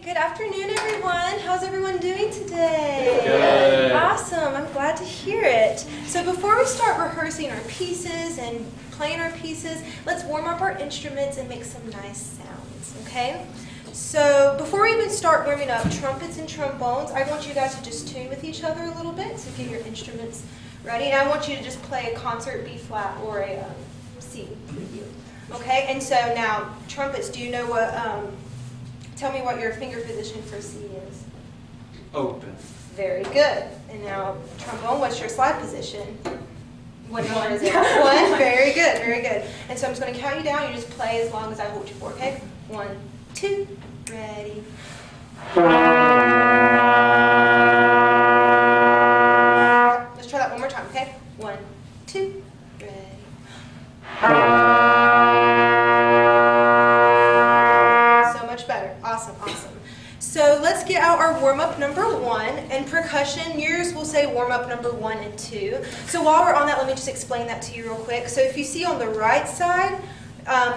Good afternoon, everyone. How's everyone doing today? Good. Awesome. I'm glad to hear it. So before we start rehearsing our pieces and playing our pieces, let's warm up our instruments and make some nice sounds, okay? So before we even start warming up trumpets and trombones, I want you guys to just tune with each other a little bit, so get your instruments ready. And I want you to just play a concert B flat or a C with you. Okay, and so now trumpets, do you know what, tell me what your finger position for C is? Open. Very good. And now trombone, what's your slide position? What number is it? 1. Very good, very good. And so I'm just going to count you down. You just play as long as I hold you for, okay? 1, 2, ready. Let's try that one more time, okay? 1, 2, ready. So much better. Awesome, awesome. So let's get out our warm-up number 1. And percussion, yours will say warm-up number 1 and 2. So while we're on that, let me just explain that to you real quick. So if you see on the right side,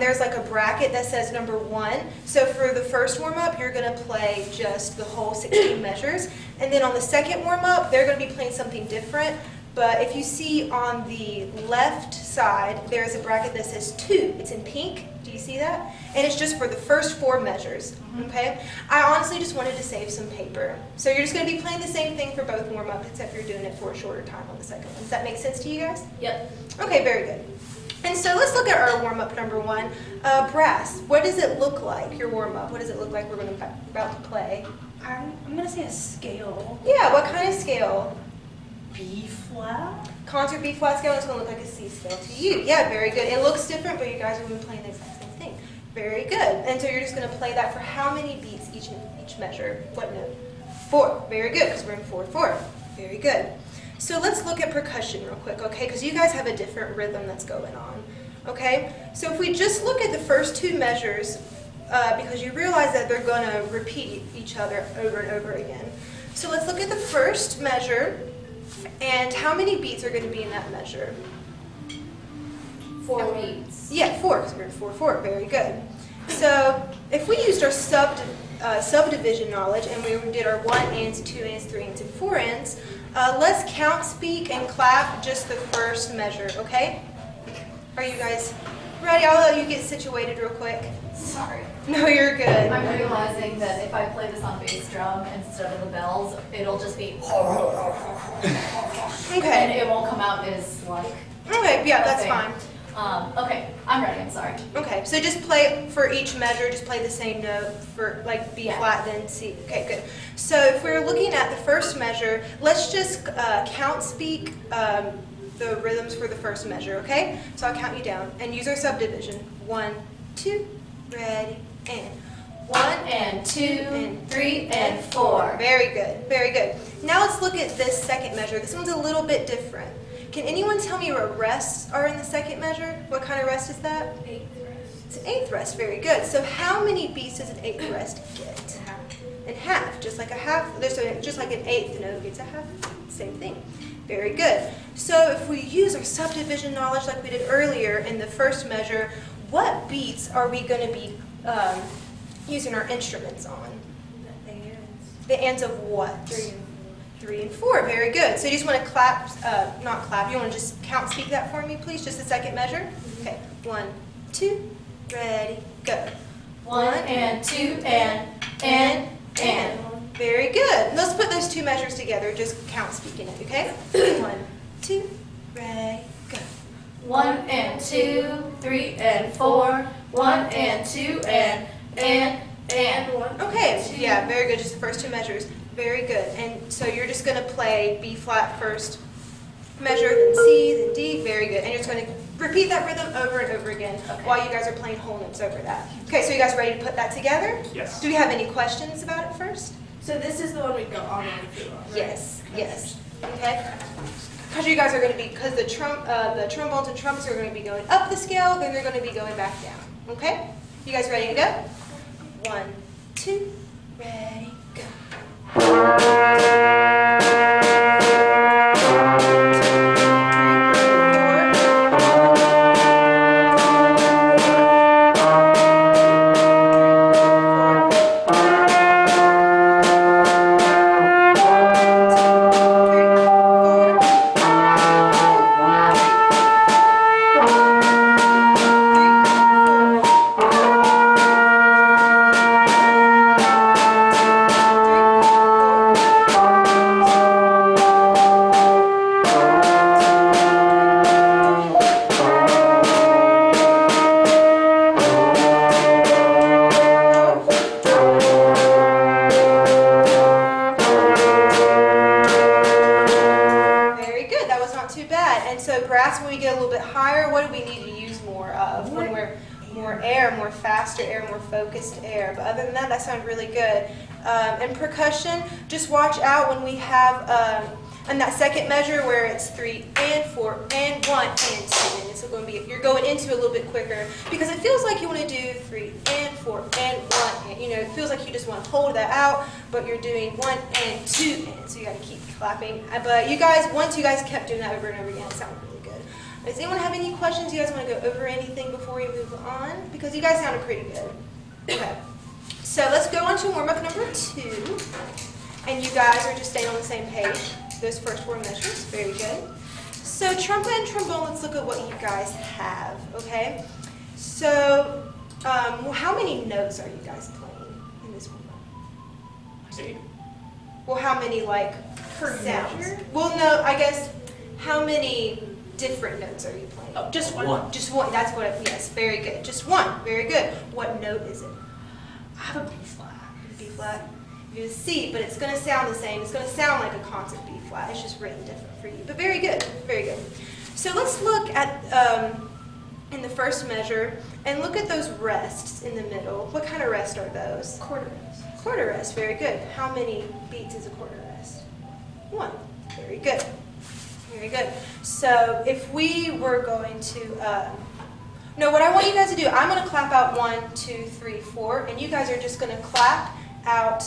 there's like a bracket that says number 1. So for the first warm-up, you're going to play just the whole 16 measures. And then on the second warm-up, they're going to be playing something different. But if you see on the left side, there's a bracket that says 2. It's in pink. Do you see that? And it's just for the first 4 measures, okay? I honestly just wanted to save some paper. So you're just going to be playing the same thing for both warm-up, except you're doing it for a shorter time on the second one. Does that make sense to you guys? Yep. Okay, very good. And so let's look at our warm-up number 1. Brass, what does it look like, your warm-up? What does it look like we're about to play? I'm going to say a scale. Yeah, what kind of scale? B flat? Concert B flat scale is going to look like a C scale to you. Yeah, very good. It looks different, but you guys have been playing the exact same thing. Very good. And so you're just going to play that for how many beats each measure? What note? 4. Very good, because we're in 4/4. Very good. So let's look at percussion real quick, okay? Because you guys have a different rhythm that's going on, okay? So if we just look at the first 2 measures, because you realize that they're going to repeat each other over and over again. So let's look at the first measure. And how many beats are going to be in that measure? 4 beats. Yeah, 4, because we're in 4/4. Very good. So if we used our subdivision knowledge and we did our 1 ands, 2 ands, 3 ands, and 4 ands, let's count, speak, and clap just the first measure, okay? Are you guys ready? I'll let you get situated real quick. Sorry. No, you're good. I'm realizing that if I play this on bass drum instead of the bells, it'll just be and Okay. it won't come out as like. Okay, yeah, that's thing. fine. Okay, I'm ready. I'm sorry. Okay, so just play for each measure, just play the same note for like B Yeah. flat, then C. Okay, good. So if we're looking at the first measure, let's just count speak the rhythms for the first measure, okay? So I'll count you down and use our subdivision. 1, 2, ready, and 1 and 2 and 3 and 4. Very good, very good. Now let's look at this second measure. This one's a little bit different. Can anyone tell me what rests are in the second measure? What kind of rest is that? 8th rest. It's an 8th rest, very good. So how many beats does an 8th rest get? And half, just like a half. So just like an 8th note gets a half, same thing. Very good. So if we use our subdivision knowledge like we did earlier in the first measure, what beats are we going to be using our instruments on? The ands. The ands of what? 3 and 4. 3 and 4, very good. So you just want to clap, not clap, you want to just count, speak that for me, please, just the second measure. Okay, 1, 2, ready, go. 1 and 2 and. Very good. Let's put those 2 measures together, just count, speaking it, okay? 1, 2, ready, go. 1 and 2, 3 and 4. 1 and 2 and 1. Okay, yeah, very good, just the first 2 measures. Very good. And so you're just going to play B flat first measure, then C, then D. Very good. And you're just going to repeat that rhythm over and over again while you guys are playing whole notes over that. Okay, so you guys ready to put that together? Yes. Do we have any questions about it first? So this is the one we go on and through on, right? Yes, yes. Okay. Because you guys are going to be, because the trombones and trumpets are going to be going up the scale, then they're going to be going back down. Okay? You guys ready to go? 1, 2, ready, go. fast. When we get a little bit higher, what do we need to use more of? When we're more air, more faster air, more focused air. But other than that, that sounded really good. And percussion, just watch out when we have in that second measure where it's 3 and 4 and 1 and 2. And it's going to be, you're going into it a little bit quicker because it feels like you want to do 3 and 4 and 1 and, it feels like you just want to hold that out, but you're doing 1 and 2 and. So you got to keep clapping. But you guys, once you guys kept doing that over and over again, it sounded really good. Does anyone have any questions? You guys want to go over anything before we move on? Because you guys sounded pretty good. Okay. So let's go on to warm-up number 2. And you guys are just staying on the same page. Those first 4 measures. Very good. So trumpet and trombone, let's look at what you guys have, okay? So how many notes are you guys playing in this warm-up? 8. Well, how many, like, Per sounds? measure? Well, no, I guess, how many different notes are you playing? Oh, just one. Just one. That's what, yes, very good. Just one. Very good. What note is it? I have a B flat. B flat. You C, but it's going to sound the same. It's going to sound like a concert B flat. It's just written different for you. But very good. Very good. So let's look at, in the first measure, and look at those rests in the middle. What kind of rest are those? Quarter rest. Quarter rest. Very good. How many beats is a quarter rest? 1. Very good. Very good. So if we were going to, no, what I want you guys to do, I'm going to clap out 1, 2, 3, 4, and you guys are just going to clap out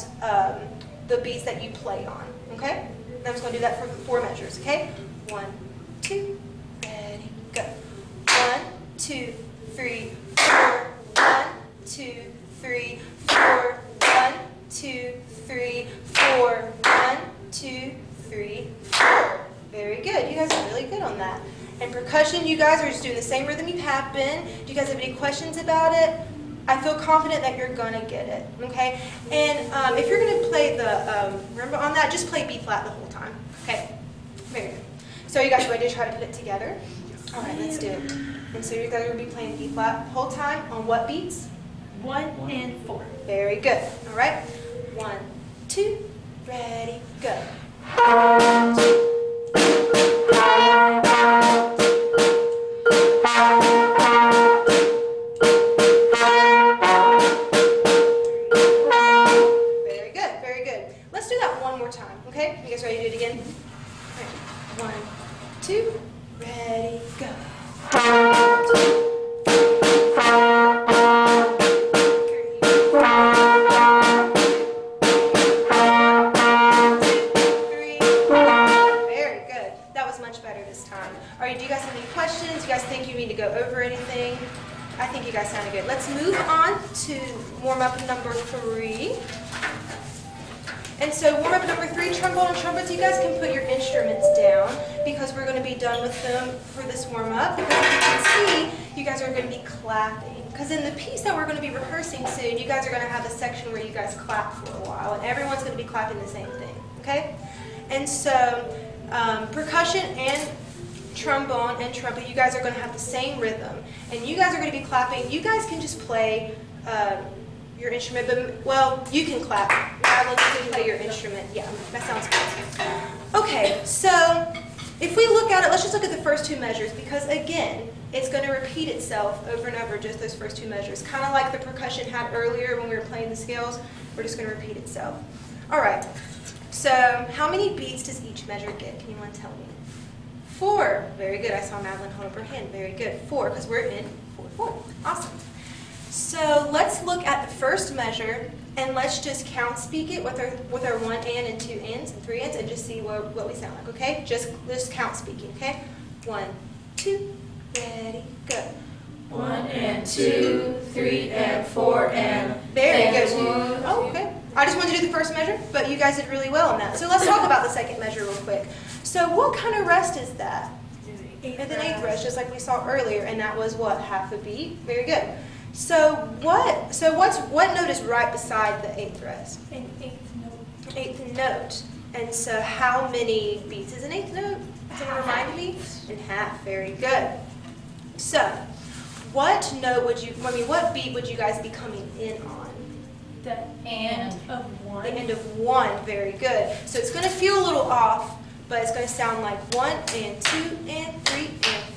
the beats that you play on, okay? And I'm just going to do that for 4 measures, okay? 1, 2, ready, go. 1, 2, 3, 4. 1, 2, 3, 4. 1, 2, 3, 4. 1, 2, 3, 4. Very good. You guys are really good on that. And percussion, you guys are just doing the same rhythm you have been. Do you guys have any questions about it? I feel confident that you're going to get it, okay? And if you're going to play the, remember on that, just play B flat the whole time, okay? Very good. So you guys ready to try to put it together? All right, let's do it. And so you guys are going to be playing B flat the whole time on what beats? 1 and 4. Very good. All right. 1, 2, ready, go. Very good, very good. Let's do that one more time, okay? You guys ready to do it again? All right. 1, 2, ready, go. Do you guys have any questions? Do you guys think you need to go over anything? I think you guys sounded good. Let's move on to warm-up number 3. And so warm-up number 3, trombone and trumpets, you guys can put your instruments down because we're going to be done with them for this warm-up. Because as you can see, you guys are going to be clapping. Because in the piece that we're going to be rehearsing soon, you guys are going to have a section where you guys clap for a while. And everyone's going to be clapping the same thing, okay? And so percussion and trombone and trumpet, you guys are going to have the same rhythm. And you guys are going to be clapping. You guys can just play your instrument, but, well, you can clap. Madeline, you can play your instrument. Yeah, that sounds good. Okay, so if we look at it, let's just look at the first 2 measures because, again, it's going to repeat itself over and over, just those first 2 measures. Kind of like the percussion had earlier when we were playing the scales. We're just going to repeat itself. All right, so how many beats does each measure get? Can anyone tell me? 4. Very good. I saw Madeline hold up her hand. Very good. 4, because we're in 4/4. Awesome. So let's look at the first measure, and let's just count speak it with our 1 and 2 ands and 3 ands, and just see what we sound like, okay? Just count speaking, okay? 1, 2, ready, go. 1 and 2, 3 and 4 and. Very good. Oh, okay. I just wanted to do the first measure, but you guys did really well on that. So let's talk about the second measure real quick. So what kind of rest is that? And an 8th rest, just like we saw earlier, and that was what, half a beat? Very good. So what note is right beside the 8th rest? An 8th note. 8th note. And so how many beats is an 8th note? Someone remind me? And half. Very good. So what beat would you guys be coming in on? The and of 1. The end of 1. Very good. So it's going to feel a little off, but it's going to sound like 1 and 2 and 3 and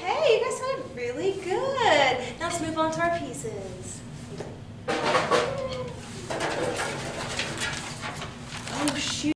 Hey, you guys sounded really good. Now let's move on to our pieces.